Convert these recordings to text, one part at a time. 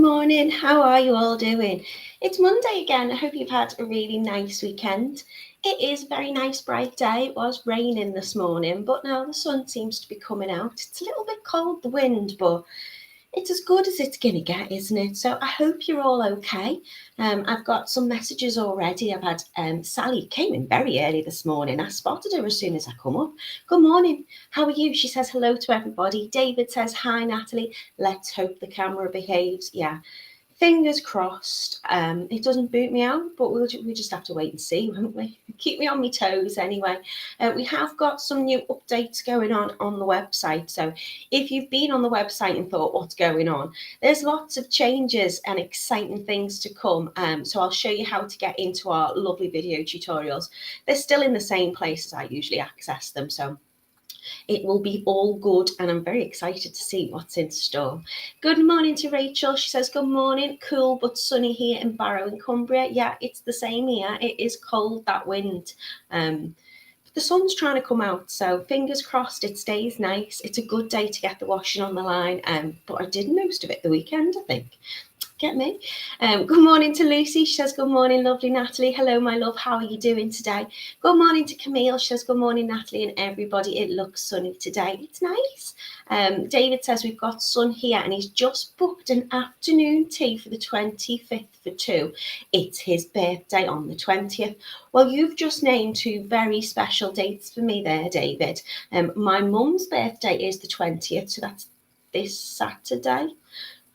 morning. How are you all doing? It's Monday again. I hope you've had a really nice weekend. It is a very nice bright day. It was raining this morning, but now the sun seems to be coming out. It's a little bit cold, the wind, but it's as good as it's going to get, isn't it? So I hope you're all okay. I've got some messages already. I've had Sally came in very early this morning. I spotted her as soon as I come up. Good morning. How are you? She says hello to everybody. David says, hi, Natalie. Let's hope the camera behaves. Yeah. Fingers crossed. It doesn't boot me out, but we just have to wait and see, won't we? Keep me on my toes anyway. We have got some new updates going on the website. So if you've been on the website and thought, what's going on? There's lots of changes and exciting things to come. So I'll show you how to get into our lovely video tutorials. They're still in the same place as I usually access them. So it will be all good, and I'm very excited to see what's in store. Good morning to Rachel. She says, good morning. Cool but sunny here in Barrow in Cumbria. Yeah, it's the same here. It is cold, that wind. But the sun's trying to come out, so fingers crossed it stays nice. It's a good day to get the washing on the line, but I did most of it the weekend, I think. Get me? Good morning to Lucy. She says, good morning, lovely Natalie. Hello, my love. How are you doing today? Good morning to Camille. She says, good morning, Natalie, and everybody. It looks sunny today. It's nice. David says, we've got sun here, and he's just booked an afternoon tea for the 25th for 2. It's his birthday on the 20th. Well, you've just named 2 very special dates for me there, David. My mum's birthday is the 20th, so that's this Saturday.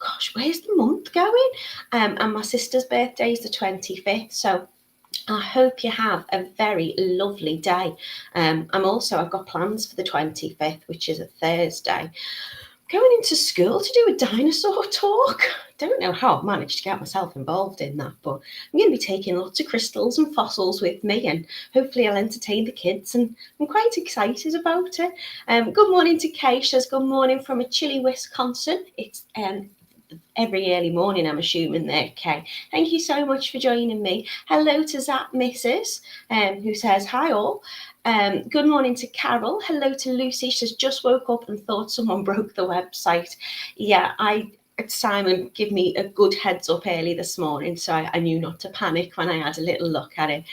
Gosh, where's the month going? And my sister's birthday is the 25th. So I hope you have a very lovely day. I've got plans for the 25th, which is a Thursday. Going into school to do a dinosaur talk. Don't know how I've managed to get myself involved in that, but I'm going to be taking lots of crystals and fossils with me, and hopefully I'll entertain the kids, and I'm quite excited about it. Good morning to Kay. She says, good morning from a chilly Wisconsin. It's every early morning, I'm assuming there, Kay. Thank you so much for joining me. Hello to Zap Mrs. Who says, hi all. Good morning to Carol. Hello to Lucy. She says, just woke up and thought someone broke the website. Yeah, Simon gave me a good heads up early this morning, so I knew not to panic when I had a little look at it.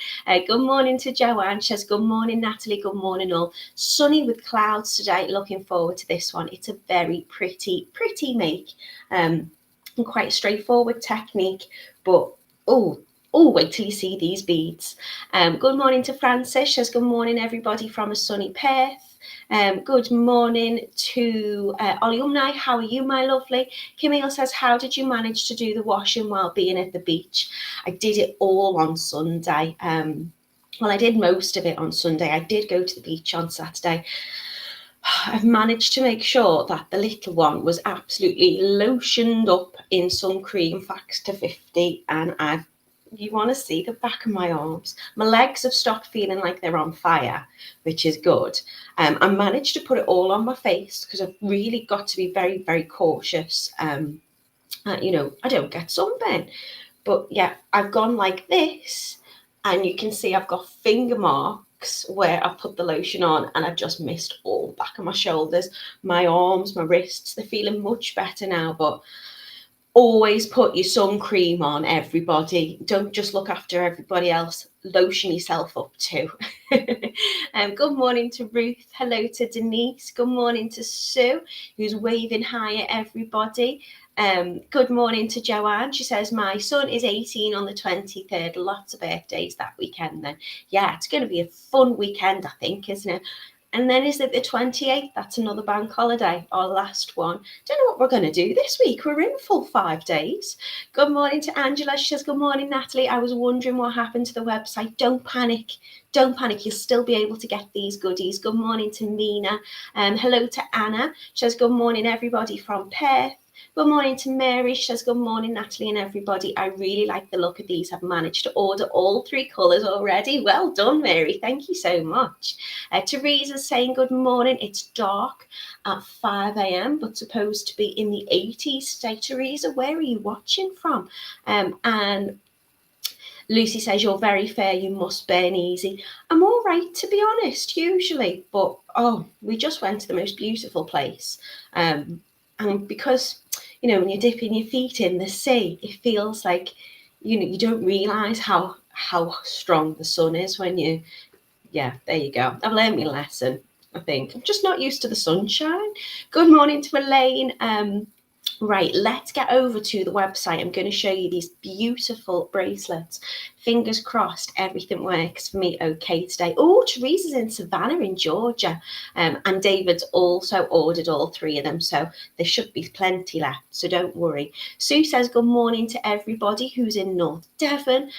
Good morning to Joanne. She says, good morning, Natalie. Good morning, all. Sunny with clouds today. Looking forward to this one. It's a very pretty make. And quite straightforward technique, but wait till you see these beads. Good morning to Francis. She says, good morning, everybody from a sunny Perth. Good morning to alumni. How are you, my lovely? Camille says, how did you manage to do the washing while being at the beach? I did it all on Sunday. Well, I did most of it on Sunday. I did go to the beach on Saturday. I've managed to make sure that the little one was absolutely lotioned up in sun cream factor 50, and you want to see the back of my arms. My legs have stopped feeling like they're on fire, which is good. I managed to put it all on my face because I've really got to be very, very cautious. I don't get sunburn. But yeah, I've gone like this, and you can see I've got finger marks where I put the lotion on, and I've just missed all back of my shoulders, my arms, my wrists. They're feeling much better now, but always put your sun cream on, everybody. Don't just look after everybody else. Lotion yourself up too. Good morning to Ruth. Hello to Denise. Good morning to Sue, who's waving hi at everybody. Good morning to Joanne. She says, my son is 18 on the 23rd. Lots of birthdays that weekend then. Yeah, it's going to be a fun weekend, I think, isn't it? And then is it the 28th? That's another bank holiday, our last one. Don't know what we're going to do this week. We're in full 5 days. Good morning to Angela. She says, good morning, Natalie. I was wondering what happened to the website. Don't panic. Don't panic. You'll still be able to get these goodies. Good morning to Mina. Hello to Anna. She says, good morning, everybody from Perth. Good morning to Mary. She says, good morning, Natalie and everybody. I really like the look of these. I've managed to order all 3 colours already. Well done, Mary. Thank you so much. Teresa's saying, good morning. It's dark at 5 a.m, but supposed to be in the 80s today. Teresa, where are you watching from? And Lucy says, you're very fair. You must burn easy. I'm all right, to be honest, usually. But, we just went to the most beautiful place. And because you know, when you're dipping your feet in the sea, it feels like, you know, you don't realise how strong the sun is when you, yeah, there you go. I've learned my lesson, I think. I'm just not used to the sunshine. Good morning to Elaine. Right, let's get over to the website. I'm going to show you these beautiful bracelets. Fingers crossed everything works for me okay today. Oh, Teresa's in Savannah in Georgia. And David's also ordered all 3 of them, so there should be plenty left, so don't worry. Sue says good morning to everybody who's in North Devon.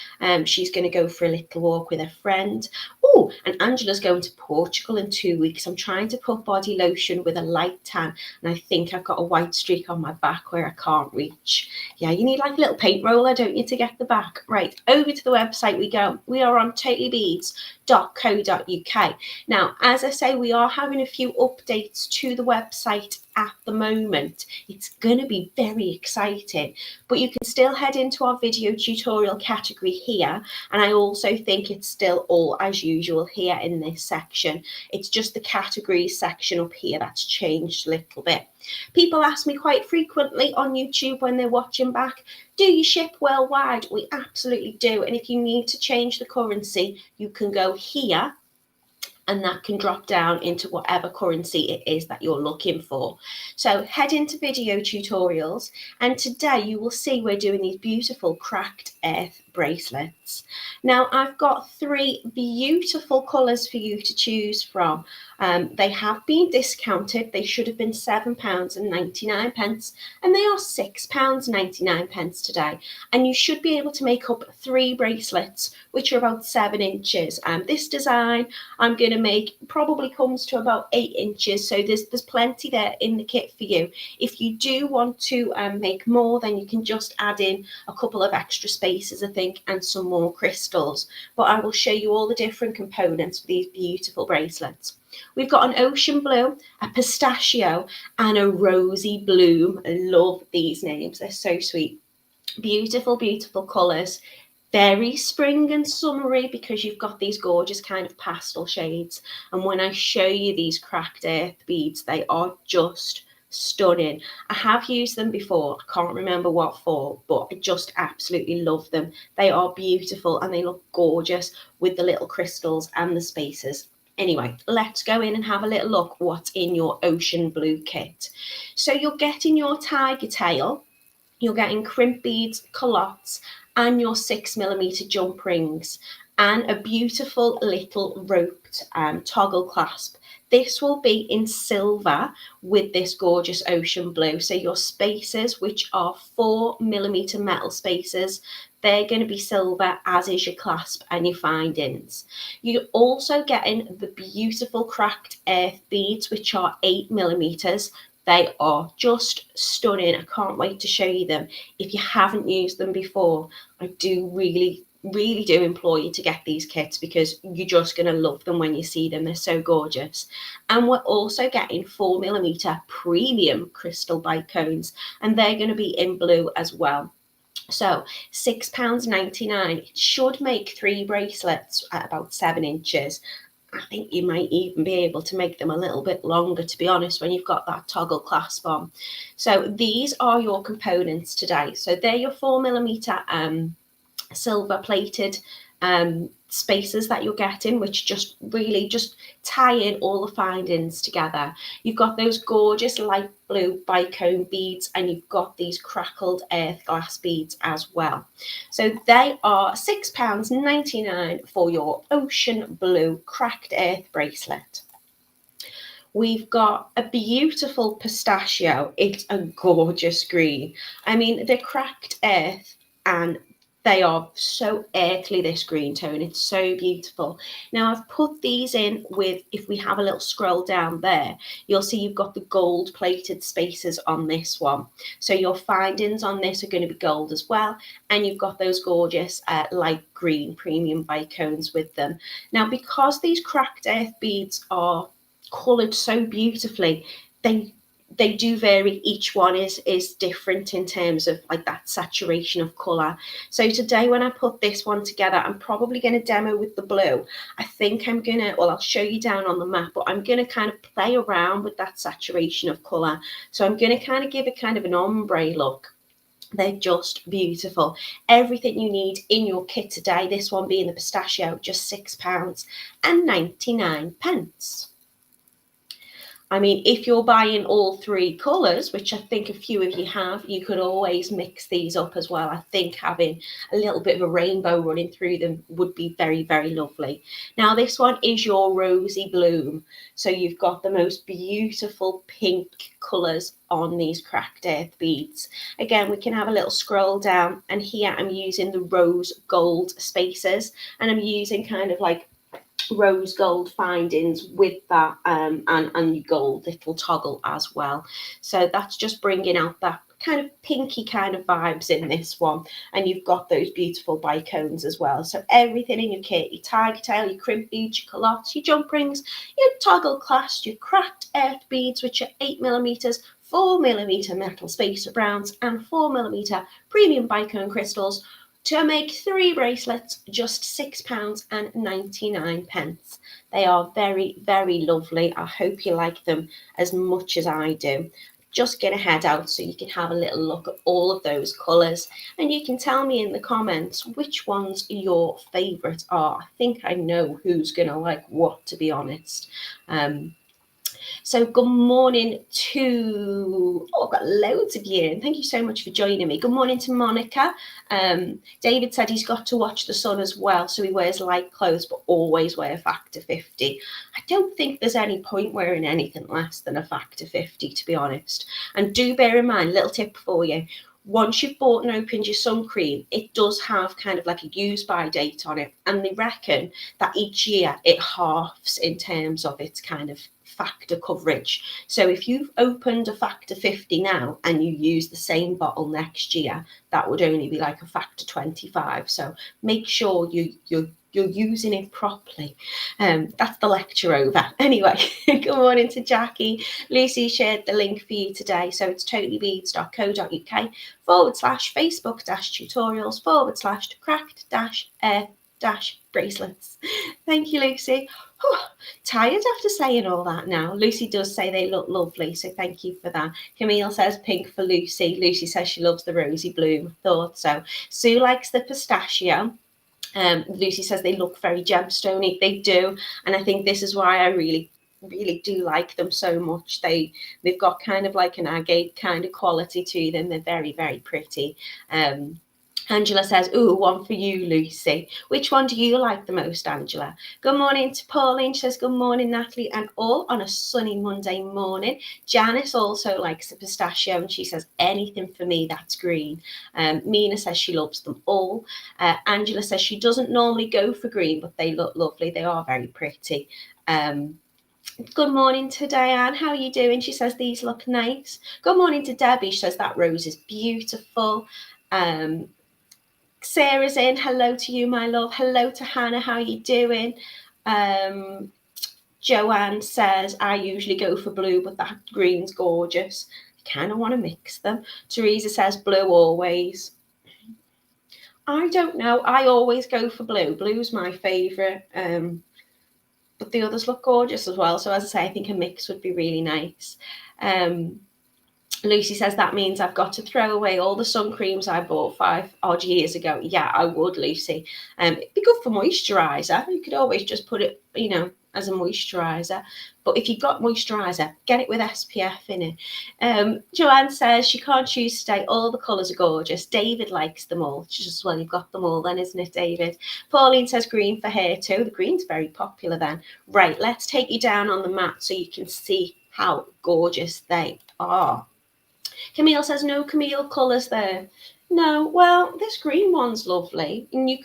She's going to go for a little walk with a friend. Oh, and Angela's going to Portugal in 2 weeks. I'm trying to put body lotion with a light tan, and I think I've got a white streak on my back where I can't reach. Yeah, you need like a little paint roller, don't you, to get the back. Right, over to the website we go. We are on TotallyBeads.co.uk. Now, as I say, we are having a few updates to the website at the moment. It's going to be very exciting, but you can still head into our video tutorial category here, and I also think it's still all as usual here in this section. It's just the categories section up here that's changed a little bit. People ask me quite frequently on YouTube when they're watching back, do you ship worldwide? We absolutely do, and if you need to change the currency, you can go here and that can drop down into whatever currency it is that you're looking for. So head into video tutorials, and today you will see we're doing these beautiful cracked earth bracelets. Now I've got 3 beautiful colours for you to choose from. They have been discounted. They should have been £7.99 and they are £6.99 today, and you should be able to make up 3 bracelets which are about 7 inches. This design I'm going to make probably comes to about 8 inches, so there's plenty there in the kit for you. If you do want to make more, then you can just add in a couple of extra spaces, I think, and some more crystals, but I will show you all the different components for these beautiful bracelets. We've got an ocean blue, a pistachio, and a rosy bloom. I love these names, they're so sweet. Beautiful, beautiful colours. Very spring and summery because you've got these gorgeous kind of pastel shades. And when I show you these cracked earth beads, they are just stunning. I have used them before. I can't remember what for, but I just absolutely love them. They are beautiful and they look gorgeous with the little crystals and the spaces. Anyway, let's go in and have a little look what's in your ocean blue kit. So you're getting your Tigertail, you're getting crimp beads, callottes, and your 6mm jump rings, and a beautiful little roped toggle clasp. This will be in silver with this gorgeous ocean blue. So your spaces, which are 4mm metal spaces, they're going to be silver, as is your clasp and your findings. You're also getting the beautiful cracked earth beads, which are 8mm. They are just stunning. I can't wait to show you them. If you haven't used them before, I do really do implore you to get these kits because you're just going to love them when you see them. They're so gorgeous. And we're also getting 4mm premium crystal bicones, and they're going to be in blue as well. So £6.99. It should make 3 bracelets at about 7 inches. I think you might even be able to make them a little bit longer, to be honest, when you've got that toggle clasp on. So these are your components today. So they're your 4mm silver plated spaces that you're getting, which just really just tie in all the findings together. You've got those gorgeous light blue bicone beads, and you've got these crackled earth glass beads as well. So they are £6.99 for your ocean blue cracked earth bracelet. We've got a beautiful pistachio. It's a gorgeous green. I mean, they're cracked earth and they are so earthly, this green tone. It's so beautiful. Now I've put these in with, if we have a little scroll down there, you'll see you've got the gold plated spaces on this one. So your findings on this are going to be gold as well. And you've got those gorgeous light green premium bicones with them. Now, because these cracked earth beads are coloured so beautifully, they do vary. Each one is different in terms of like that saturation of colour. So today when I put this one together, I'm probably going to demo with the blue. I think I'm going to, well, I'll show you down on the map, but I'm going to kind of play around with that saturation of colour. So I'm going to kind of give it kind of an ombre look. They're just beautiful. Everything you need in your kit today, this one being the pistachio, just £6.99. I mean, if you're buying all three colours, which I think a few of you have, you could always mix these up as well. I think having a little bit of a rainbow running through them would be very, very lovely. Now, this one is your Rosy Bloom. So you've got the most beautiful pink colours on these cracked earth beads. Again, we can have a little scroll down, and here I'm using the rose gold spaces, and I'm using kind of like rose gold findings with that and your gold little toggle as well. So that's just bringing out that kind of pinky kind of vibes in this one. And you've got those beautiful bicones as well. So everything in your kit, your Tigertail, your Crimp Beads, your Callottes, your jump rings, your toggle clasp, your cracked earth beads, which are 8mm, 4mm metal spacer browns, and 4mm premium bicone crystals, to make 3 bracelets, just £6.99. They are very, very lovely. I hope you like them as much as I do. Just get a head out so you can have a little look at all of those colours, and you can tell me in the comments which ones your favourites are. I think I know who's going to like what, to be honest. So good morning to, I've got loads of you, and thank you so much for joining me. Good morning to Monica. David said he's got to watch the sun as well, so he wears light clothes, but always wear factor 50. I don't think there's any point wearing anything less than a factor 50, to be honest. And do bear in mind, little tip for you, once you've bought and opened your sun cream, it does have kind of like a use by date on it. And they reckon that each year it halves in terms of its kind of factor coverage. So if you've opened a factor 50 now and you use the same bottle next year, that would only be like a factor 25. So make sure you're using it properly. That's the lecture over. Anyway, good morning to Jackie. Lucy shared the link for you today. So it's totallybeads.co.uk/Facebook-tutorials/cracked-bracelets. Thank you, Lucy. Tired after saying all that now. Lucy does say they look lovely, so thank you for that. Camille says pink for Lucy. Lucy says she loves the Rosy Bloom. Thought so. Sue likes the pistachio. Lucy says they look very gemstone-y. They do, and I think this is why I really do like them so much. They've got kind of like an agate kind of quality to them. They're very, very pretty. Angela says, ooh, one for you, Lucy. Which one do you like the most, Angela? Good morning to Pauline. She says, good morning, Natalie, and all on a sunny Monday morning. Janice also likes the pistachio, and she says, anything for me that's green. Mina says she loves them all. Angela says she doesn't normally go for green, but they look lovely. They are very pretty. Good morning to Diane. How are you doing? She says, these look nice. Good morning to Debbie. She says, that rose is beautiful. Sarah's in. Hello to you, my love. Hello to Hannah. How are you doing? Joanne says, I usually go for blue, but that green's gorgeous. I kind of want to mix them. Teresa says, blue always. I don't know. I always go for blue. Blue's my favourite. But the others look gorgeous as well. So as I say, I think a mix would be really nice. Lucy says that means I've got to throw away all the sun creams I bought 5 odd years ago. Yeah, I would, Lucy. It'd be good for moisturiser. You could always just put it, as a moisturiser. But if you've got moisturiser, get it with SPF in it. Joanne says she can't choose today. All the colours are gorgeous. David likes them all. Just, well, you've got them all then, isn't it, David? Pauline says green for hair too. The green's very popular then. Right, let's take you down on the mat so you can see how gorgeous they are. Camille says no Camille colours there. No, well, this green one's lovely. And you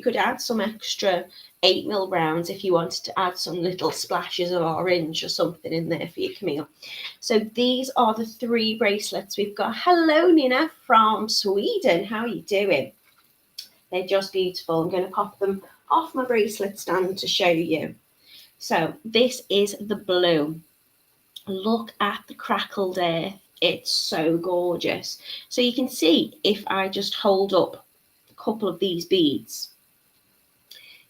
could add some extra 8mm rounds if you wanted to add some little splashes of orange or something in there for you, Camille. So these are the 3 bracelets we've got. Hello, Nina from Sweden. How are you doing? They're just beautiful. I'm going to pop them off my bracelet stand to show you. So this is the blue. Look at the crackled earth. It's so gorgeous. So you can see if I just hold up a couple of these beads,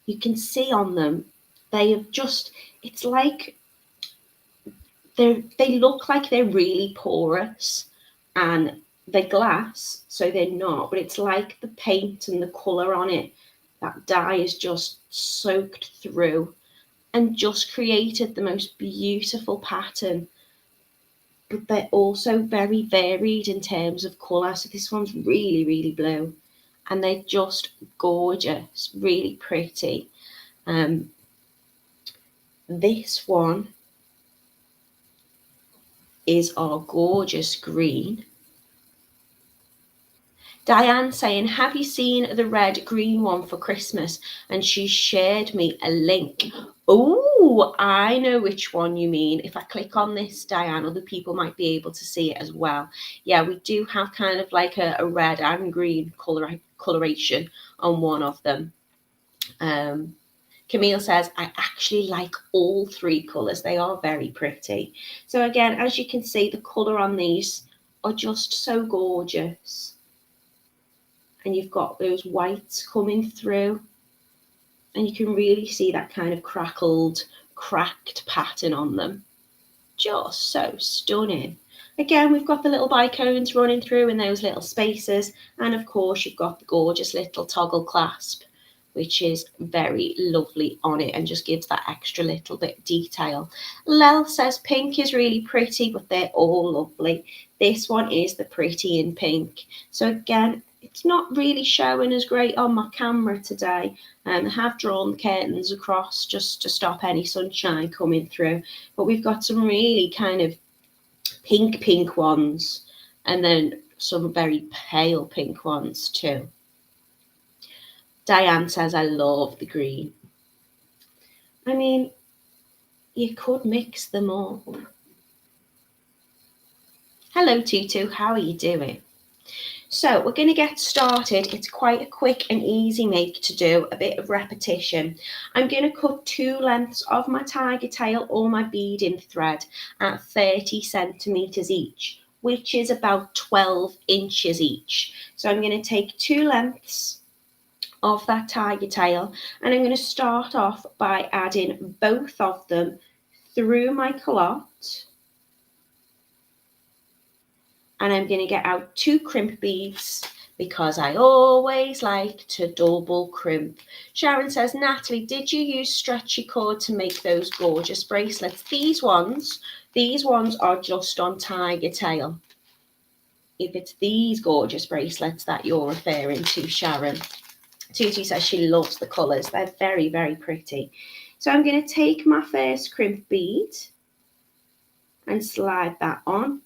you can see on them, they have just, it's like they look like they're really porous and they're glass, so they're not, but it's like the paint and the colour on it, that dye is just soaked through and just created the most beautiful pattern. But they're also very varied in terms of colour. So this one's really, really blue and they're just gorgeous, really pretty. This one is our gorgeous green. Diane saying, have you seen the red green one for Christmas? And she shared me a link. Oh, I know which one you mean. If I click on this, Diane, other people might be able to see it as well. Yeah, we do have kind of like a red and green coloration on one of them. Camille says, I actually like all three colours. They are very pretty. So again, as you can see, the colour on these are just so gorgeous. And you've got those whites coming through. And you can really see that kind of crackled, cracked pattern on them. Just so stunning. Again, we've got the little bicones running through in those little spaces. And of course, you've got the gorgeous little toggle clasp, which is very lovely on it and just gives that extra little bit of detail. Lel says pink is really pretty, but they're all lovely. This one is the pretty in pink. So again, it's not really showing as great on my camera today. I have drawn the curtains across just to stop any sunshine coming through. But we've got some really kind of pink ones and then some very pale pink ones too. Diane says, I love the green. I mean, you could mix them up. Hello, Tutu. How are you doing? So we're going to get started. It's quite a quick and easy make to do, a bit of repetition. I'm going to cut 2 lengths of my Tigertail or my beading thread at 30 centimetres each, which is about 12 inches each. So I'm going to take 2 lengths of that Tigertail and I'm going to start off by adding both of them through my calotte, and I'm going to get out 2 crimp beads because I always like to double crimp. Sharon says, Natalie, did you use stretchy cord to make those gorgeous bracelets? These ones are just on Tigertail. If it's these gorgeous bracelets that you're referring to, Sharon. Tutu says she loves the colours. They're very, very pretty. So I'm going to take my first crimp bead and slide that on.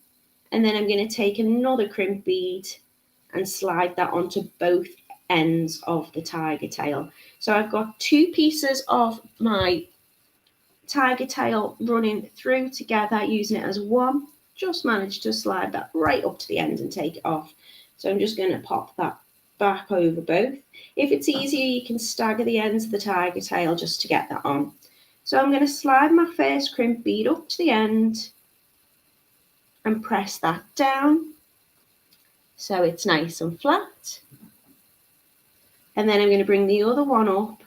And then I'm going to take another crimp bead and slide that onto both ends of the Tigertail. So I've got 2 pieces of my Tigertail running through together, using it as one. Just managed to slide that right up to the end and take it off. So I'm just going to pop that back over both. If it's easier, you can stagger the ends of the Tigertail just to get that on. So I'm going to slide my first crimp bead up to the end and press that down so it's nice and flat. And then I'm going to bring the other one up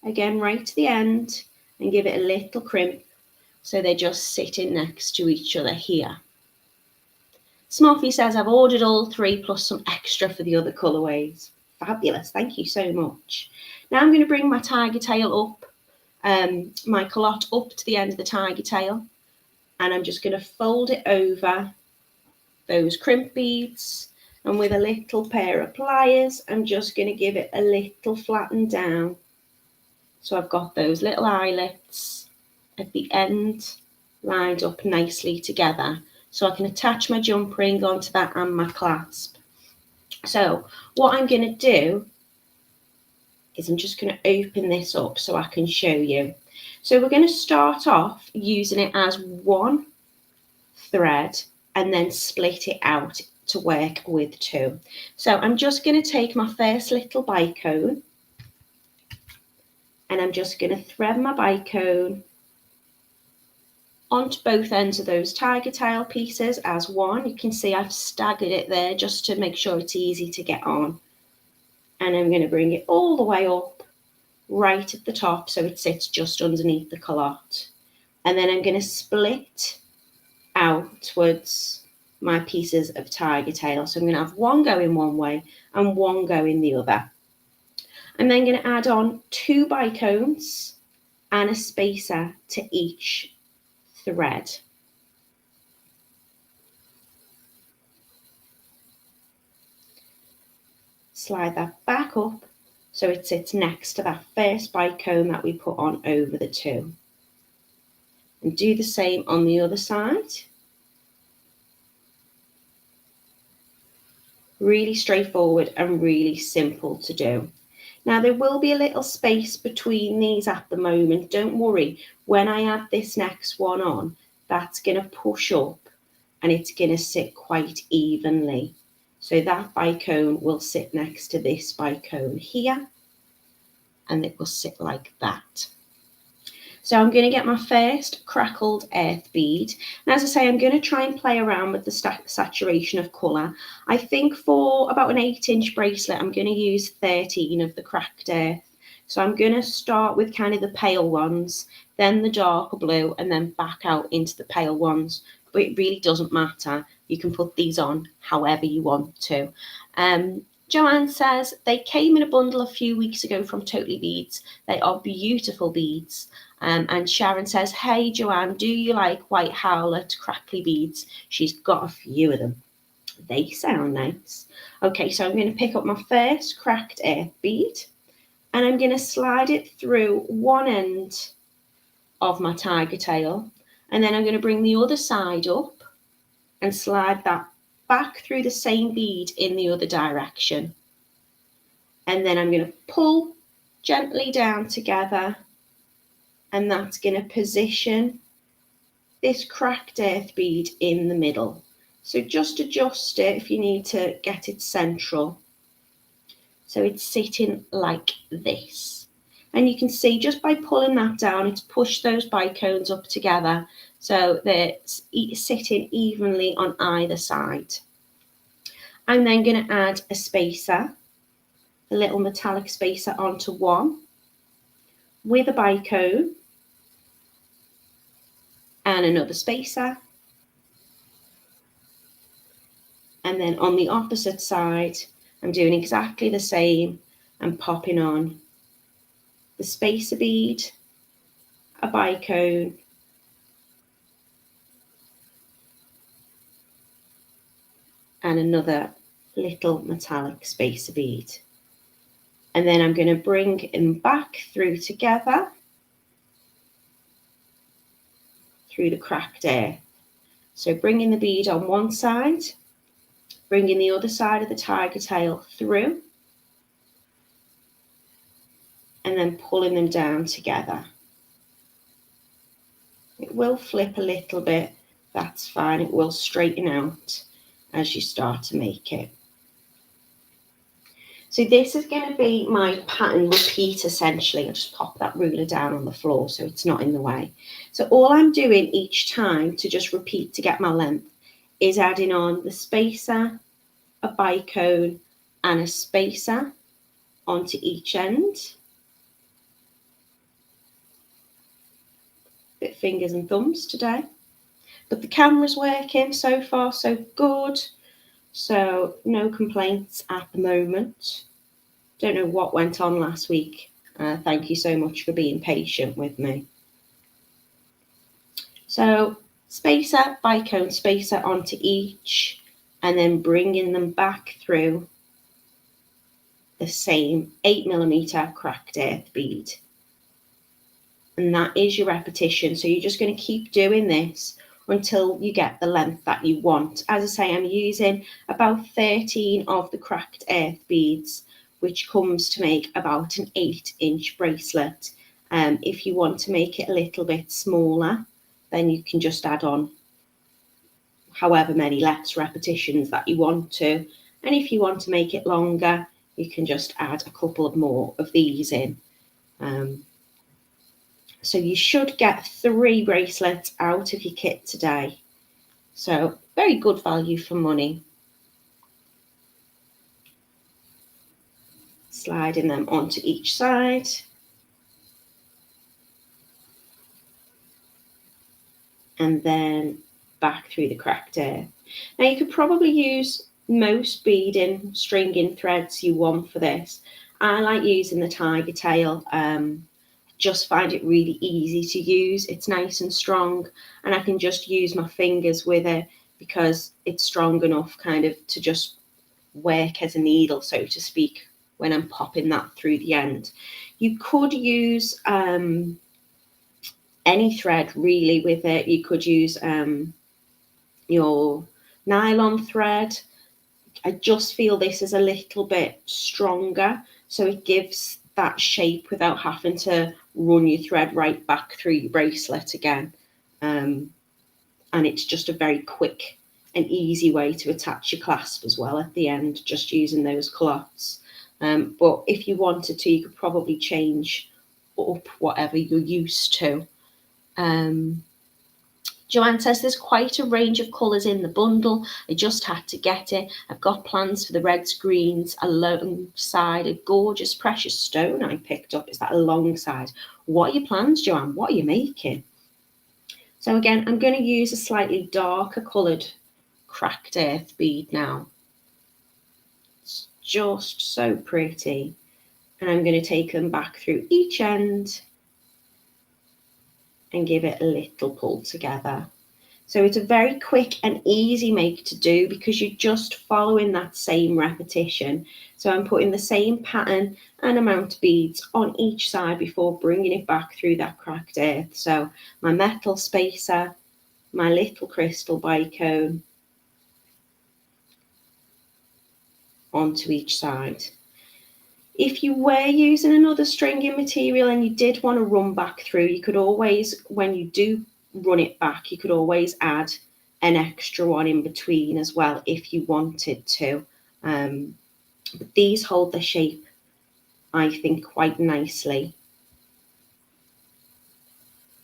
again right to the end and give it a little crimp so they're just sitting next to each other here. Smurfy says, I've ordered all 3 plus some extra for the other colourways. Fabulous, thank you so much. Now I'm going to bring my Tigertail up, my calotte up to the end of the Tigertail, and I'm just going to fold it over those crimp beads, and with a little pair of pliers, I'm just going to give it a little flatten down. So I've got those little eyelets at the end lined up nicely together. So I can attach my jump ring onto that and my clasp. So what I'm going to do is I'm just going to open this up so I can show you. So we're going to start off using it as one thread and then split it out to work with 2. So I'm just going to take my first little bicone and I'm just going to thread my bicone onto both ends of those Tigertail pieces as one. You can see I've staggered it there just to make sure it's easy to get on. And I'm going to bring it all the way up right at the top so it sits just underneath the callotte. And then I'm going to split outwards my pieces of Tigertail. So I'm going to have one going one way and one going the other. I'm then going to add on 2 bicones and a spacer to each thread. Slide that back up so it sits next to that first bicone that we put on over the 2. And do the same on the other side. Really straightforward and really simple to do. Now there will be a little space between these at the moment. Don't worry, when I add this next one on, that's going to push up and it's going to sit quite evenly. So that bicone will sit next to this bicone here and it will sit like that. So I'm going to get my first crackled earth bead. And as I say, I'm going to try and play around with the saturation of colour. I think for about an 8-inch bracelet, I'm going to use 13 of the cracked earth. So I'm going to start with kind of the pale ones, then the darker blue, and then back out into the pale ones. But it really doesn't matter. You can put these on however you want to. Joanne says, they came in a bundle a few weeks ago from TotallyBeads. They are beautiful beads. And Sharon says, hey, Joanne, do you like white howlet crackly beads? She's got a few of them. They sound nice. Okay, so I'm going to pick up my first cracked earth bead and I'm going to slide it through one end of my Tigertail. And then I'm going to bring the other side up and slide that back through the same bead in the other direction. And then I'm going to pull gently down together. And that's going to position this cracked earth bead in the middle. So just adjust it if you need to get it central. So it's sitting like this. And you can see just by pulling that down, it's pushed those bicones up together. So they're sitting evenly on either side. I'm then going to add a spacer, a little metallic spacer onto one with a bicone. And another spacer. And then on the opposite side, I'm doing exactly the same and popping on the spacer bead, a bicone, and another little metallic spacer bead. And then I'm going to bring them back through together through the cracked earth. So bringing the bead on one side, bringing the other side of the Tigertail through, and then pulling them down together. It will flip a little bit, that's fine. It will straighten out as you start to make it. So this is going to be my pattern repeat essentially. I'll just pop that ruler down on the floor so it's not in the way. So all I'm doing each time to just repeat to get my length is adding on the spacer, a bicone and a spacer onto each end. Bit fingers and thumbs today. But the camera's working, so far so good. So no complaints at the moment. Don't know what went on last week. Thank you so much for being patient with me. So spacer, bicone, spacer onto each, and then bringing them back through the same 8mm cracked earth bead. And that is your repetition. So you're just going to keep doing this until you get the length that you want. As I say, I'm using about 13 of the cracked earth beads, which comes to make about an 8-inch bracelet. If you want to make it a little bit smaller, then you can just add on however many less repetitions that you want to. And if you want to make it longer, you can just add a couple of more of these in. So you should get 3 bracelets out of your kit today. So very good value for money. Sliding them onto each side. And then back through the cracked earth. Now you could probably use most beading, stringing threads you want for this. I like using the Tigertail. Just find it really easy to use. It's nice and strong, and I can just use my fingers with it because it's strong enough kind of to just work as a needle, so to speak, when I'm popping that through the end. You could use any thread really with it. You could use your nylon thread. I just feel this is a little bit stronger, so it gives that shape without having to run your thread right back through your bracelet again. And it's just a very quick and easy way to attach your clasp as well at the end, just using those Callottes. But if you wanted to, you could probably change up whatever you're used to. Joanne says there's quite a range of colours in the bundle. I just had to get it. I've got plans for the reds, greens, alongside a gorgeous precious stone I picked up. Is that alongside? What are your plans, Joanne? What are you making? So again, I'm going to use a slightly darker coloured cracked earth bead now. It's just so pretty. And I'm going to take them back through each end and give it a little pull together. So it's a very quick and easy make to do because you're just following that same repetition. So I'm putting the same pattern and amount of beads on each side before bringing it back through that cracked earth. So my metal spacer, my little crystal bicone onto each side. If you were using another stringing material and you did want to run back through, you could always, when you do run it back, you could always add an extra one in between as well if you wanted to. But these hold the shape, I think, quite nicely.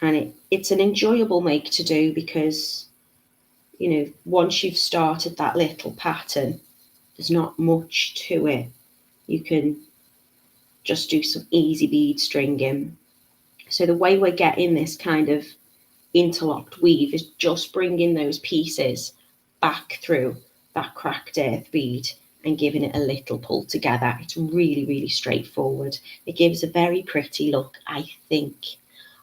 And it's an enjoyable make to do because, you know, once you've started that little pattern, there's not much to it. You can just do some easy bead stringing. So the way we're getting this kind of interlocked weave is just bringing those pieces back through that cracked earth bead and giving it a little pull together. It's really, really straightforward. It gives a very pretty look, I think.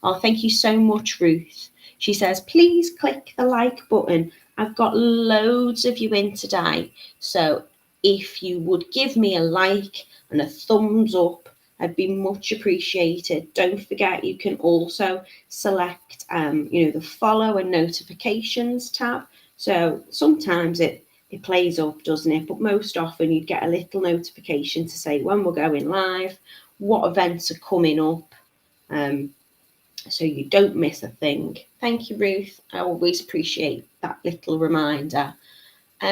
Oh, thank you so much, Ruth. She says, please click the like button. I've got loads of you in today. So if you would give me a like and a thumbs up, I'd be much appreciated. Don't forget, you can also select, the follow and notifications tab. So sometimes it plays up, doesn't it? But most often you get a little notification to say when we're going live, what events are coming up, so you don't miss a thing. Thank you, Ruth. I always appreciate that little reminder.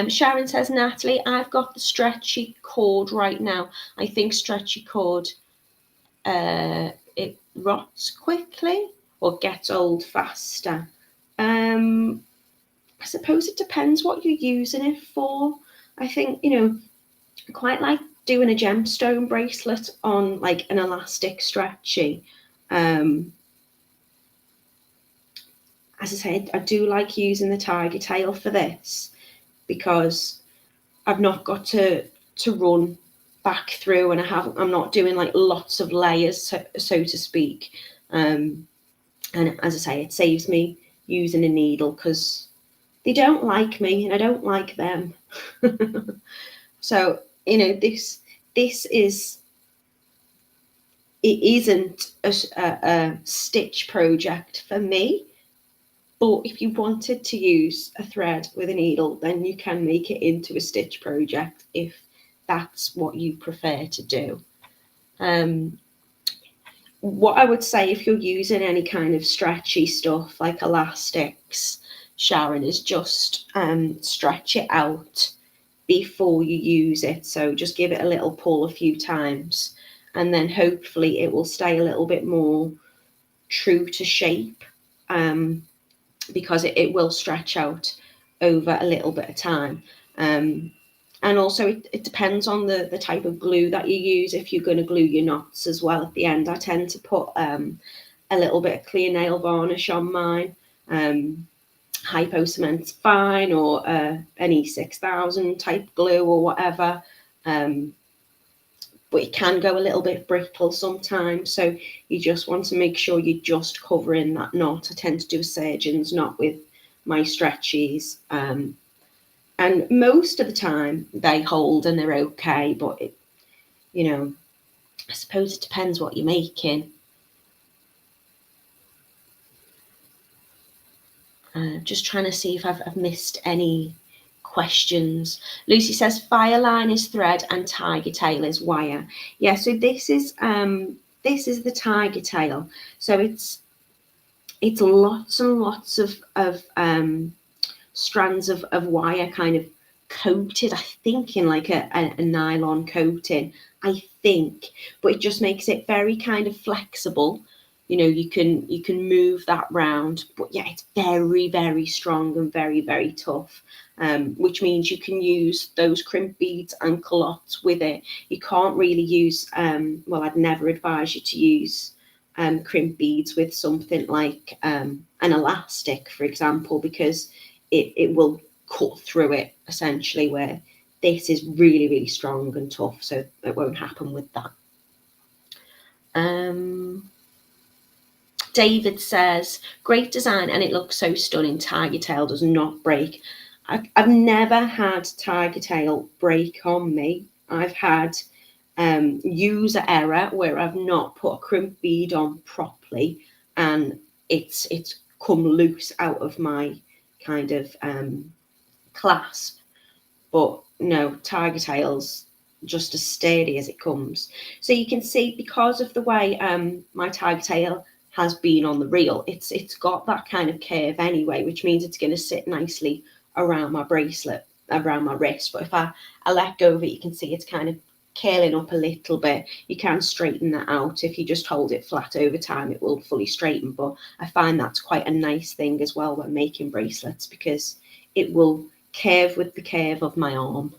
Sharon says, Natalie, I've got the stretchy cord right now. I think stretchy cord, it rots quickly or gets old faster. I suppose it depends what you're using it for. I think, I quite like doing a gemstone bracelet on like an elastic stretchy. As I said, I do like using the Tigertail for this because I've not got to run back through, and I'm not doing like lots of layers, so to speak. And as I say, it saves me using a needle because they don't like me and I don't like them. So, this isn't a stitch project for me. But if you wanted to use a thread with a needle, then you can make it into a stitch project if that's what you prefer to do. What I would say if you're using any kind of stretchy stuff like elastics, Sharon, is just stretch it out before you use it. So just give it a little pull a few times and then hopefully it will stay a little bit more true to shape, because it will stretch out over a little bit of time. And also it depends on the type of glue that you use. If you're going to glue your knots as well at the end, I tend to put a little bit of clear nail varnish on mine. Hypo cement's fine, or an E6000 type glue or whatever. But it can go a little bit brittle sometimes, so you just want to make sure you're just covering that knot. I tend to do a surgeon's knot with my stretchies, and most of the time they hold and they're okay, but I suppose it depends what you're making. Just trying to see if I've missed any questions. Lucy says Fireline is thread and Tigertail is wire. Yeah, so this is the Tigertail. So it's lots and lots of strands of wire kind of coated, I think, in like a nylon coating, I think, but it just makes it very kind of flexible. You can move that round, but yeah, it's very, very strong and very, very tough, which means you can use those crimp beads and Callottes with it. You can't really use, well, I'd never advise you to use crimp beads with something like an elastic, for example, because it will cut through it essentially, where this is really, really strong and tough, so it won't happen with that. David says, great design and it looks so stunning. Tigertail does not break. I've never had Tigertail break on me. I've had user error where I've not put a crimp bead on properly and it's come loose out of my kind of clasp. But no, Tigertail's just as sturdy as it comes. So you can see, because of the way my Tigertail has been on the reel, it's got that kind of curve anyway, which means it's going to sit nicely around my bracelet, around my wrist. But if I let go of it, you can see it's kind of curling up a little bit. You can straighten that out. If you just hold it flat over time, it will fully straighten. But I find that's quite a nice thing as well when making bracelets, because it will curve with the curve of my arm.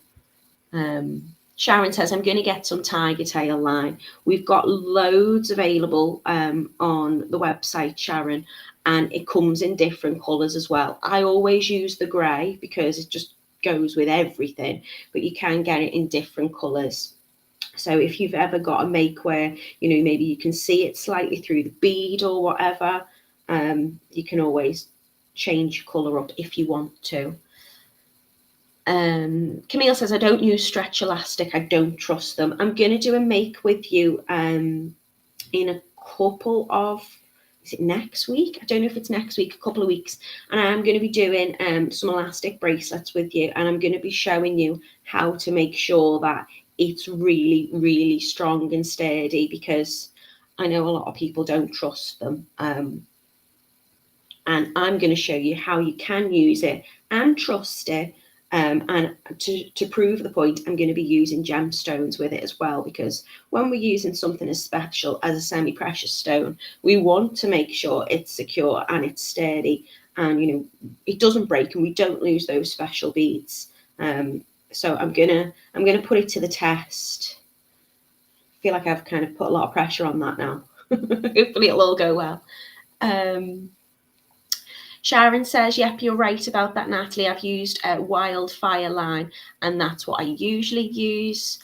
Sharon says, I'm going to get some Tigertail line. We've got loads available on the website, Sharon, and it comes in different colours as well. I always use the grey because it just goes with everything, but you can get it in different colours. So if you've ever got a make where, maybe you can see it slightly through the bead or whatever, you can always change your colour up if you want to. Camille says, I don't use stretch elastic. I don't trust them. I'm going to do a make with you in a couple of, is it next week? I don't know if it's next week, a couple of weeks. And I am going to be doing some elastic bracelets with you. And I'm going to be showing you how to make sure that it's really, really strong and sturdy, because I know a lot of people don't trust them. And I'm going to show you how you can use it and trust it. And to prove the point, I'm going to be using gemstones with it as well, because when we're using something as special as a semi-precious stone, we want to make sure it's secure and it's sturdy, and it doesn't break and we don't lose those special beads. So I'm gonna put it to the test. I feel like I've kind of put a lot of pressure on that now. Hopefully it'll all go well. Sharon says, yep, you're right about that, Natalie. I've used a Wildfire line and that's what I usually use.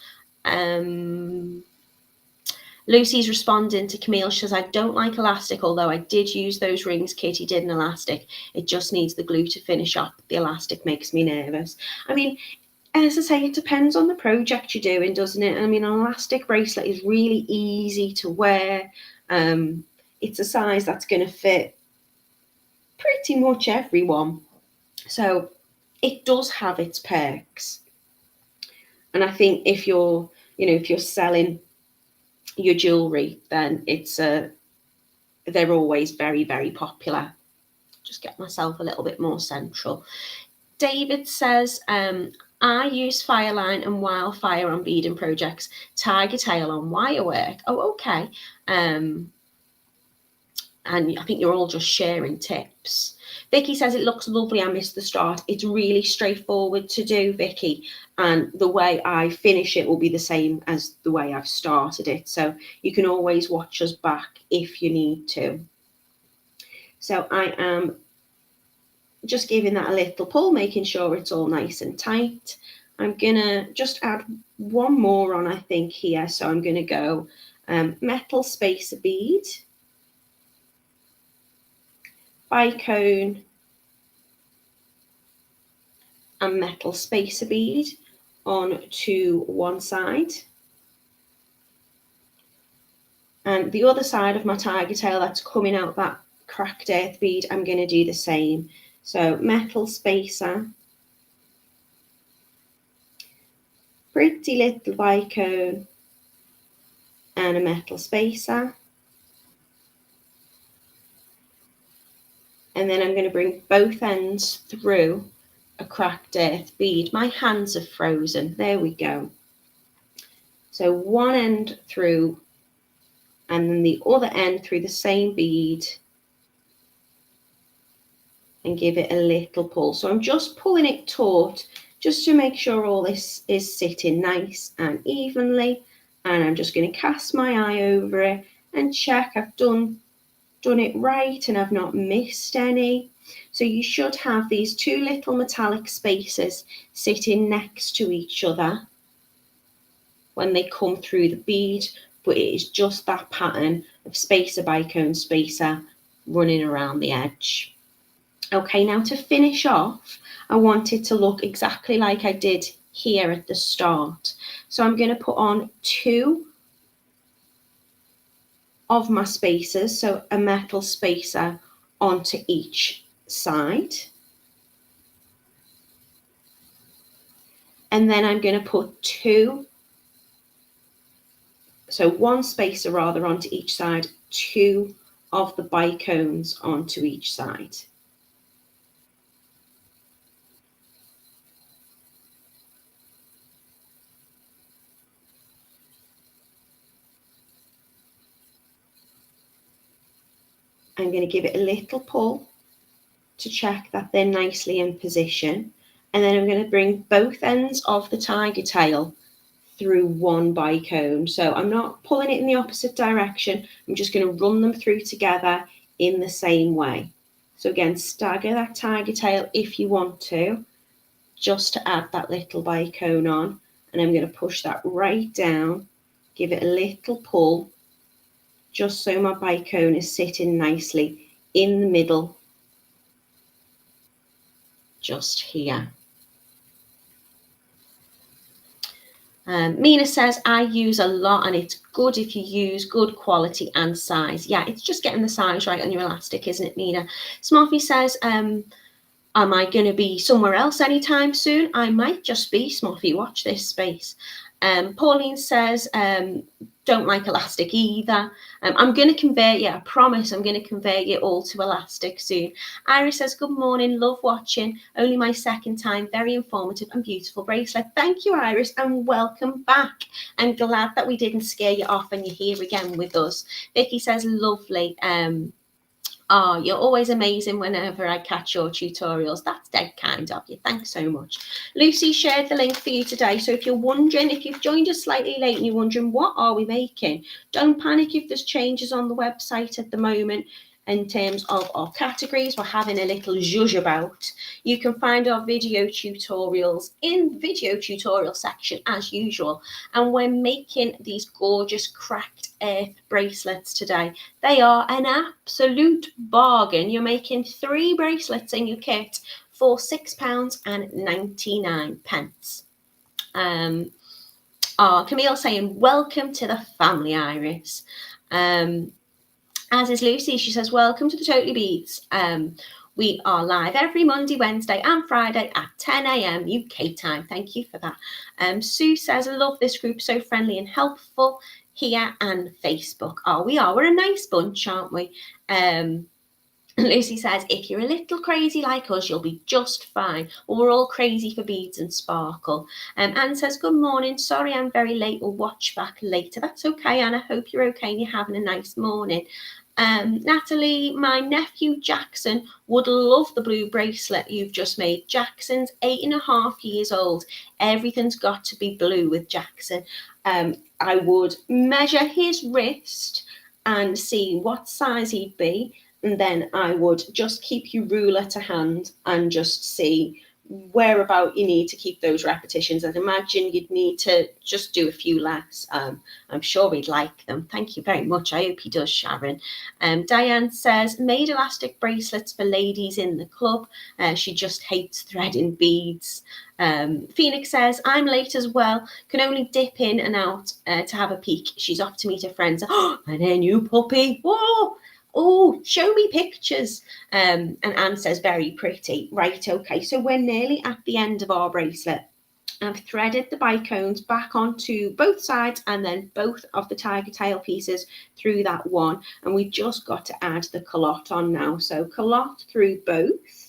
Lucy's responding to Camille. She says, I don't like elastic, although I did use those rings Kitty did in elastic. It just needs the glue to finish up. The elastic makes me nervous. I mean, as I say, it depends on the project you're doing, doesn't it? I mean, an elastic bracelet is really easy to wear. It's a size that's going to fit pretty much everyone, so it does have its perks. And I think if you're selling your jewellery, then they're always very, very popular. Just get myself a little bit more central. David says, I use Fireline and Wildfire on beading projects, Tigertail on wire work. Oh, okay. and I think you're all just sharing tips. Vicky says it looks lovely. I missed the start. It's really straightforward to do, Vicky, and the way I finish it will be the same as the way I've started it. So you can always watch us back if you need to. So I am just giving that a little pull, making sure it's all nice and tight. I'm gonna just add one more on, I think, here. So I'm gonna go metal spacer bead, bicone, and metal spacer bead on to one side. And the other side of my Tigertail that's coming out that cracked earth bead, I'm going to do the same. So metal spacer, pretty little bicone, and a metal spacer. And then I'm going to bring both ends through a cracked earth bead. My hands are frozen. There we go. So one end through, and then the other end through the same bead, and give it a little pull. So I'm just pulling it taut just to make sure all this is sitting nice and evenly. And I'm just going to cast my eye over it and check I've done it right and I've not missed any. So you should have these two little metallic spacers sitting next to each other when they come through the bead, but it is just that pattern of spacer, bicone, spacer running around the edge. Okay, now to finish off, I want it to look exactly like I did here at the start. So I'm going to put on two of my spacers, so a metal spacer onto each side. And then I'm going to put one spacer rather onto each side, two of the bicones onto each side. I'm going to give it a little pull to check that they're nicely in position. And then I'm going to bring both ends of the Tigertail through one bicone. So I'm not pulling it in the opposite direction. I'm just going to run them through together in the same way. So again, stagger that Tigertail if you want to, just to add that little bicone on. And I'm going to push that right down, give it a little pull, just so my bicone is sitting nicely in the middle, just here. Mina says, I use a lot and it's good if you use good quality and size. Yeah, it's just getting the size right on your elastic, isn't it, Mina? Smarty says, am I going to be somewhere else anytime soon? I might just be, Smarty, watch this space. Pauline says, don't like elastic either. I'm going to convert you. I promise I'm going to convert you all to elastic soon. Iris says, good morning. Love watching. Only my second time. Very informative and beautiful bracelet. Thank you, Iris, and welcome back. I'm glad that we didn't scare you off and you're here again with us. Vicky says, lovely. Oh, you're always amazing whenever I catch your tutorials. That's dead kind of you. Thanks so much. Lucy shared the link for you today. So if you're wondering, if you've joined us slightly late and you're wondering, what are we making? Don't panic if there's changes on the website at the moment. In terms of our categories, we're having a little zhuzh about. You can find our video tutorials in the video tutorial section as usual. And we're making these gorgeous cracked earth bracelets today. They are an absolute bargain. You're making 3 bracelets in your kit for £6.99. Camille saying, welcome to the family, Iris. As is Lucy, she says, welcome to the TotallyBeads. We are live every Monday, Wednesday and Friday at 10 a.m. UK time. Thank you for that. Sue says, I love this group, so friendly and helpful here and Facebook. Oh, we are. We're a nice bunch, aren't we? Lucy says, if you're a little crazy like us, you'll be just fine. Well, we're all crazy for beads and sparkle. Anne says, good morning. Sorry I'm very late. We'll watch back later. That's okay, Anne. I hope you're okay and you're having a nice morning. Natalie, my nephew Jackson would love the blue bracelet you've just made. Jackson's 8.5 years old. Everything's got to be blue with Jackson. I would measure his wrist and see what size he'd be. And then I would just keep your ruler to hand and just see whereabout you need to keep those repetitions. I'd imagine you'd need to just do a few less. I'm sure he'd like them. Thank you very much. I hope he does, Sharon. Diane says, made elastic bracelets for ladies in the club. She just hates threading beads. Phoenix says, I'm late as well. Can only dip in and out to have a peek. She's off to meet her friends. Oh, and a new puppy. Whoa! Oh, show me pictures. And Anne says, very pretty. Right, okay. So we're nearly at the end of our bracelet. I've threaded the bicones back onto both sides and then both of the Tigertail pieces through that one. And we've just got to add the callotte on now. So callotte through both.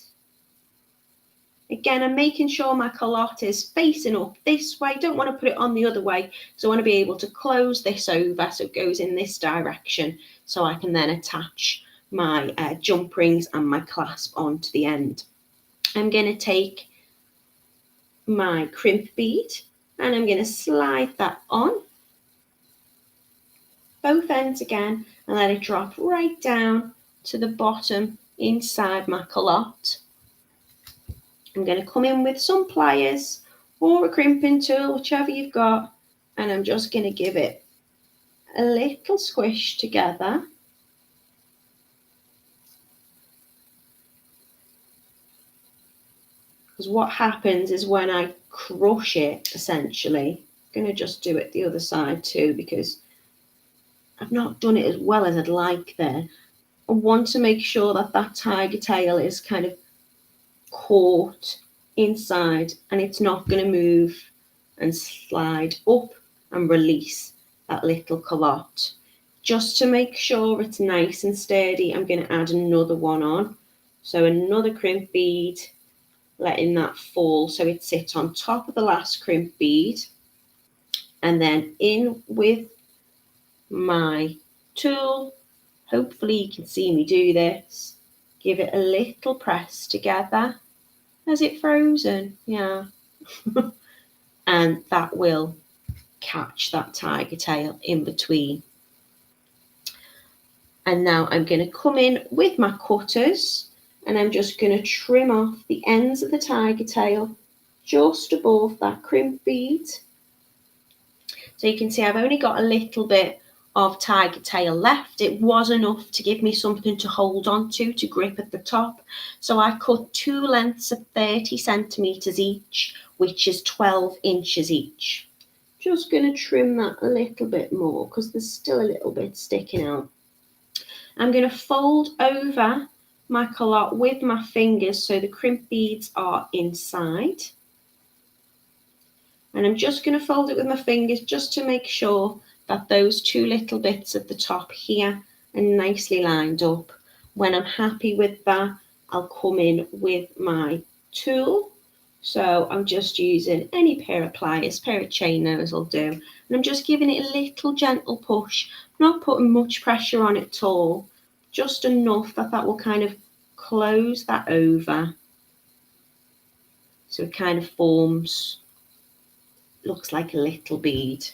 Again, I'm making sure my callotte is facing up this way. Don't want to put it on the other way because I want to be able to close this over so it goes in this direction so I can then attach my jump rings and my clasp onto the end. I'm going to take my crimp bead and I'm going to slide that on both ends again and let it drop right down to the bottom inside my callotte. I'm going to come in with some pliers or a crimping tool, whichever you've got, and I'm just going to give it a little squish together. Because what happens is when I crush it, essentially, I'm going to just do it the other side too, because I've not done it as well as I'd like there. I want to make sure that that tiger tail is kind of caught inside and it's not going to move and slide up and release that little callotte. Just to make sure it's nice and sturdy, I'm going to add another one on. So another crimp bead, letting that fall so it sits on top of the last crimp bead. And then in with my tool, hopefully you can see me do this. Give it a little press together. Has it frozen? Yeah. And that will catch that tiger tail in between. And now I'm going to come in with my cutters and I'm just going to trim off the ends of the tiger tail just above that crimp bead. So you can see I've only got a little bit of tiger tail left. It was enough to give me something to hold on to grip at the top. So I cut two lengths of 30 centimeters each, which is 12 inches each. Just going to trim that a little bit more because there's still a little bit sticking out. I'm going to fold over my callotte with my fingers so the crimp beads are inside. And I'm just going to fold it with my fingers just to make sure that those two little bits at the top here are nicely lined up. When I'm happy with that, I'll come in with my tool. So I'm just using any pair of pliers, pair of chain nails will do. And I'm just giving it a little gentle push, not putting much pressure on it at all, just enough that that will kind of close that over. So it kind of forms, looks like a little bead.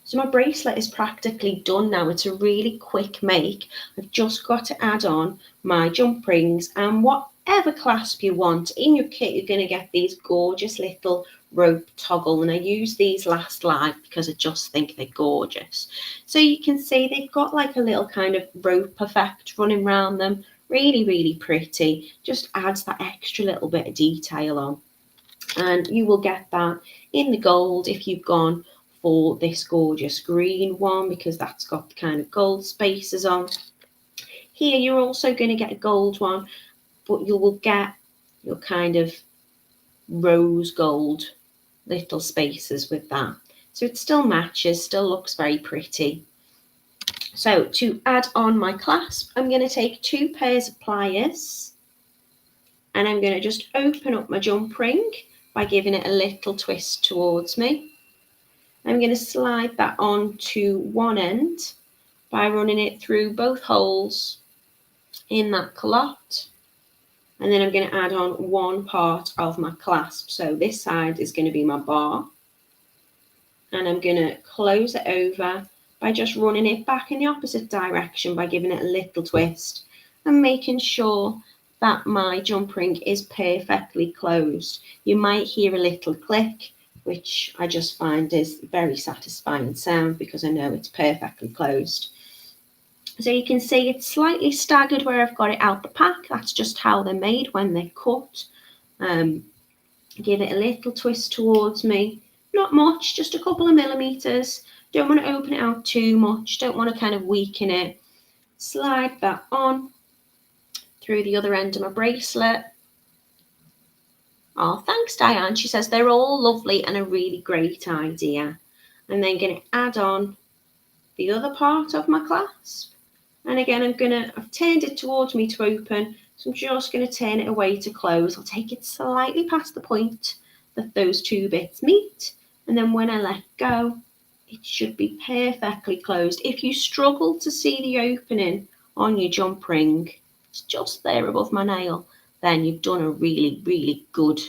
So my bracelet is practically done now. It's a really quick make. I've just got to add on my jump rings and whatever clasp you want. In your kit, you're going to get these gorgeous little rope toggle. And I use these last live because I just think they're gorgeous. So you can see they've got like a little kind of rope effect running around them. Really, really pretty. Just adds that extra little bit of detail on. And you will get that in the gold if you've gone for this gorgeous green one because that's got the kind of gold spaces on. Here you're also going to get a gold one, but you will get your kind of rose gold little spaces with that. So it still matches, still looks very pretty. So to add on my clasp, I'm going to take 2 pairs of pliers, and I'm going to just open up my jump ring by giving it a little twist towards me. I'm going to slide that on to one end by running it through both holes in that callotte, and then I'm going to add on one part of my clasp. So this side is going to be my bar, and I'm going to close it over by just running it back in the opposite direction by giving it a little twist and making sure that my jump ring is perfectly closed. You might hear a little click, which I just find is very satisfying sound because I know it's perfectly closed. So you can see it's slightly staggered where I've got it out the pack. That's just how they're made when they're cut. Give it a little twist towards me. Not much, just a couple of millimeters. Don't want to open it out too much. Don't want to kind of weaken it. Slide that on through the other end of my bracelet. Oh, thanks, Diane. She says they're all lovely and a really great idea. I'm then going to add on the other part of my clasp. And again, I've turned it towards me to open, so I'm just going to turn it away to close. I'll take it slightly past the point that those two bits meet, and then when I let go, it should be perfectly closed. If you struggle to see the opening on your jump ring, it's just there above my nail, then you've done a really, really good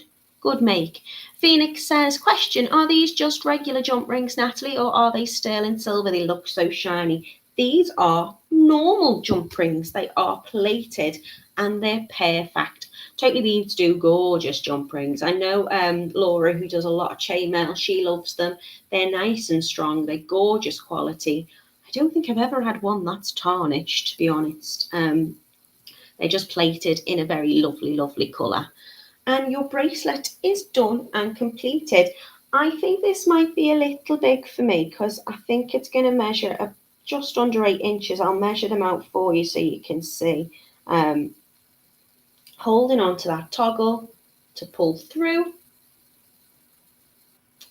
make. Phoenix says, question, are these just regular jump rings, Natalie, or are they sterling silver? They look so shiny. These are normal jump rings. They are plated and they're perfect. TotallyBeads do gorgeous jump rings. I know Laura, who does a lot of chainmail, she loves them. They're nice and strong. They're gorgeous quality. I don't think I've ever had one that's tarnished, to be honest. They're just plated in a very lovely, lovely colour. And your bracelet is done and completed. I think this might be a little big for me because I think it's going to measure just under 8 inches. I'll measure them out for you so you can see. Holding on to that toggle to pull through.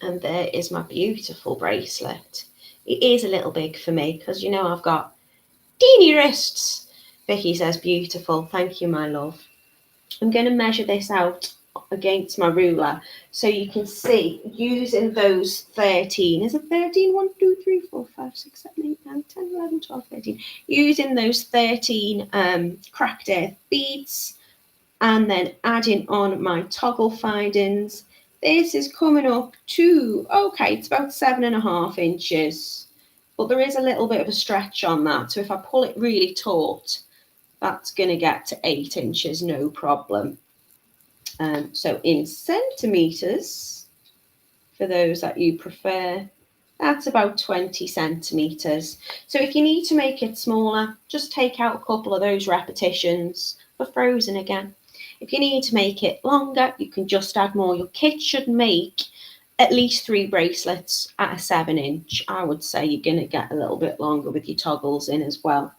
And there is my beautiful bracelet. It is a little big for me because, you know, I've got teeny wrists. Vicky says, beautiful. Thank you, my love. I'm going to measure this out against my ruler so you can see using those 13. Is it 13? 1, 2, 3, 4, 5, 6, 7, 8, 9, 10, 11, 12, 13. Using those 13 cracked earth beads and then adding on my toggle findings. This is coming up to, okay, it's about 7.5 inches, but there is a little bit of a stretch on that. So if I pull it really taut, that's going to get to 8 inches, no problem. So in centimetres, for those that you prefer, that's about 20 centimetres. So if you need to make it smaller, just take out a couple of those repetitions for frozen again. If you need to make it longer, you can just add more. Your kit should make at least 3 bracelets at a 7-inch. I would say you're going to get a little bit longer with your toggles in as well.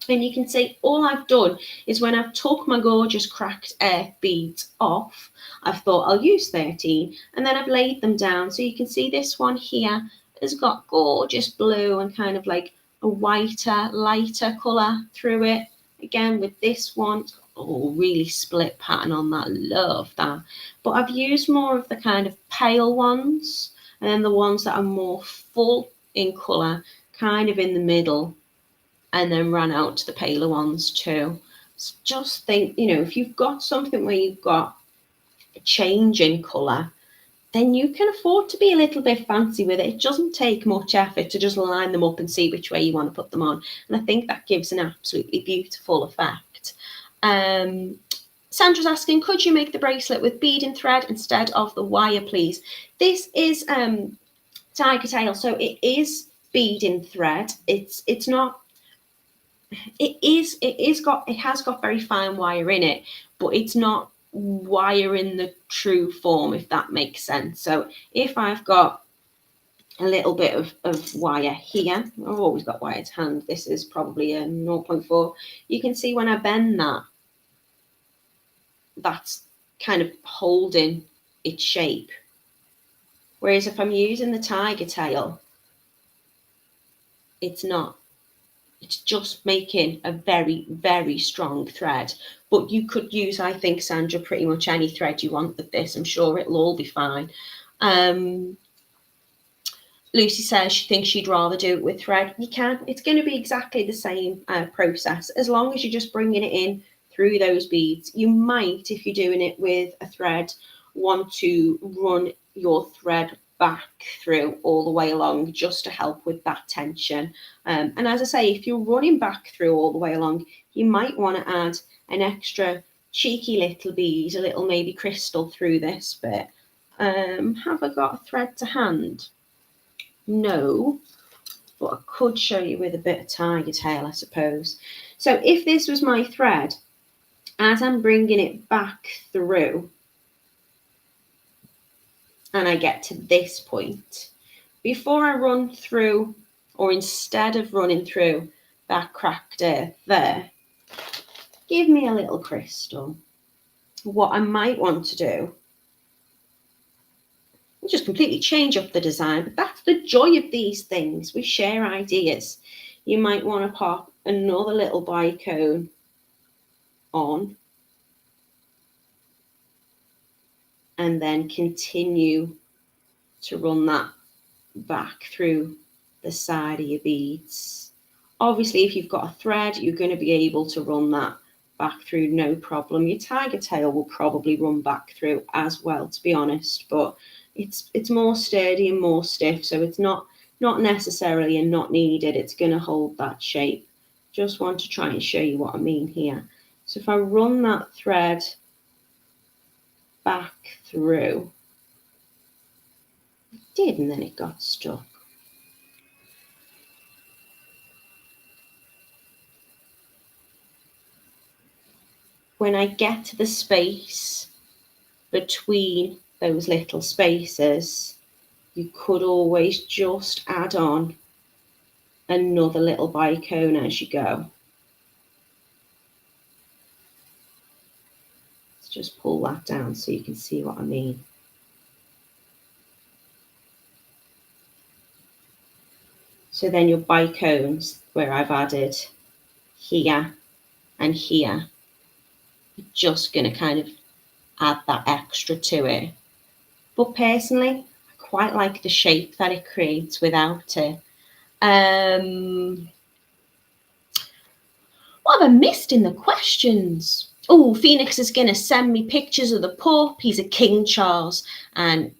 And you can see all I've done is when I've took my gorgeous cracked earth beads off, I've thought I'll use 13 and then I've laid them down. So you can see this one here has got gorgeous blue and kind of like a whiter, lighter colour through it. Again, with this one, really split pattern on that. Love that. But I've used more of the kind of pale ones and then the ones that are more full in colour, kind of in the middle, and then ran out to the paler ones too. So just think, you know, if you've got something where you've got a change in colour, then you can afford to be a little bit fancy with it. It doesn't take much effort to just line them up and see which way you want to put them on. And I think that gives an absolutely beautiful effect. Sandra's asking, could you make the bracelet with bead and thread instead of the wire, please? This is Tigertail, so it is bead and thread. It's not. It has got very fine wire in it, but it's not wire in the true form, if that makes sense. So if I've got a little bit of wire here, I've always got wire to hand. This is probably a 0.4. You can see when I bend that, that's kind of holding its shape. Whereas if I'm using the Tigertail, it's not. It's just making a very, very strong thread. But you could use, I think, Sandra, pretty much any thread you want with this. I'm sure it'll all be fine. Lucy says she thinks she'd rather do it with thread. You can. It's going to be exactly the same process, as long as you're just bringing it in through those beads. You might, if you're doing it with a thread, want to run your thread back through all the way along just to help with that tension. And as I say, if you're running back through all the way along, you might want to add an extra cheeky little bead, a little maybe crystal through this bit. Have I got a thread to hand? No, but I could show you with a bit of Tigertail, I suppose. So if this was my thread, as I'm bringing it back through and I get to this point, before I run through, or instead of running through that cracked earth there, give me a little crystal. What I might want to do, just completely change up the design, but that's the joy of these things. We share ideas. You might want to pop another little bicone on and then continue to run that back through the side of your beads. Obviously, if you've got a thread, you're going to be able to run that back through no problem. Your Tigertail will probably run back through as well, to be honest, but it's more sturdy and more stiff, so it's not necessarily and not needed. It's going to hold that shape. Just want to try and show you what I mean here. So if I run that thread back through, it did, and then it got stuck. When I get to the space between those little spaces, you could always just add on another little bicone as you go. Let's just pull that down so you can see what I mean. So then your bicones, where I've added here and here, you're just going to kind of add that extra to it. But personally, I quite like the shape that it creates without it. What have I missed in the questions? Oh, Phoenix is going to send me pictures of the pup. He's a King Charles, and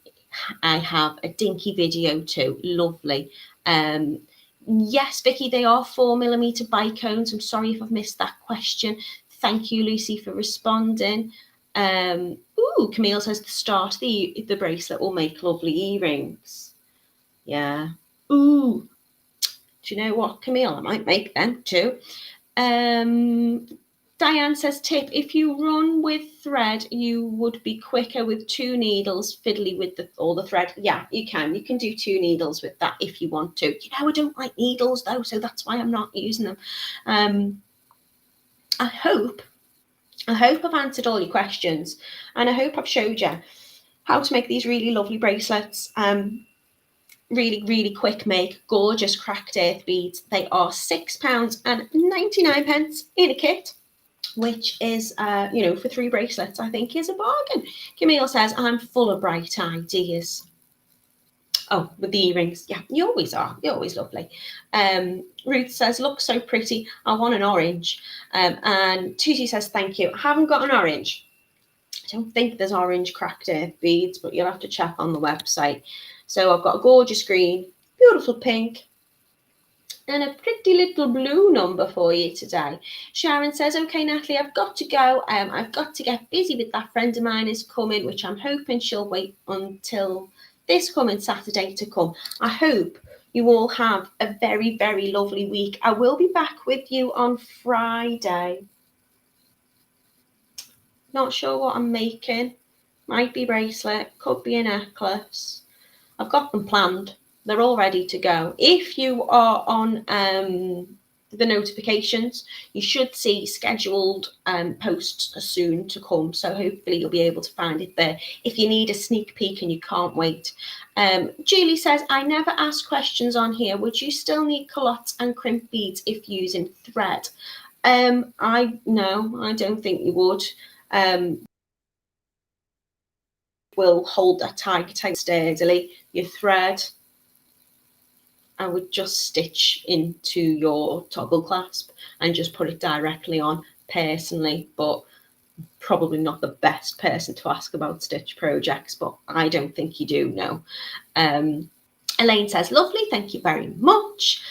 I have a dinky video too. Lovely. Yes, Vicky, they are 4mm bicones. I'm sorry if I've missed that question. Thank you, Lucy, for responding. Camille says the start of the bracelet will make lovely earrings. Yeah. Ooh. Do you know what, Camille? I might make them too. Diane says, tip, if you run with thread, you would be quicker with 2 needles, fiddly with all the thread. Yeah, you can. You can do 2 needles with that if you want to. You know, I don't like needles though, so that's why I'm not using them. I hope I've answered all your questions, and I hope I've showed you how to make these really lovely bracelets. Really, really quick make, gorgeous cracked earth beads. They are £6.99 in a kit, which is, for 3 bracelets, I think is a bargain. Camille says, I'm full of bright ideas. Oh, with the earrings. Yeah, you always are. You're always lovely. Ruth says, looks so pretty. I want an orange. And Tuti says, thank you. I haven't got an orange. I don't think there's orange cracked earth beads, but you'll have to check on the website. So I've got a gorgeous green, beautiful pink, and a pretty little blue number for you today. Sharon says, okay, Natalie, I've got to go. I've got to get busy with that friend of mine is coming, which I'm hoping she'll wait until this coming Saturday to come. I hope you all have a very, very lovely week. I will be back with you on Friday. Not sure what I'm making. Might be bracelet, could be a necklace. I've got them planned. They're all ready to go. If you are on the notifications. You should see scheduled posts soon to come, so hopefully you'll be able to find it there if you need a sneak peek and you can't wait. Julie says, I never ask questions on here. Would you still need callottes and crimp beads if using thread? No, I don't think you would. Will hold that Tigertail sturdily. Your thread, I would just stitch into your toggle clasp and just put it directly on personally, but probably not the best person to ask about stitch projects, but I don't think you do, no. Elaine says, lovely, thank you very much.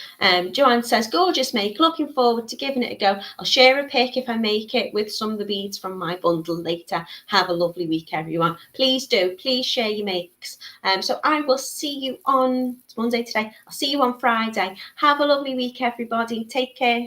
Joanne says, gorgeous make, looking forward to giving it a go. I'll share a pic if I make it with some of the beads from my bundle later. Have a lovely week, everyone. Please do, please share your makes. So I will see you on, it's Monday today, I'll see you on Friday. Have a lovely week, everybody. Take care.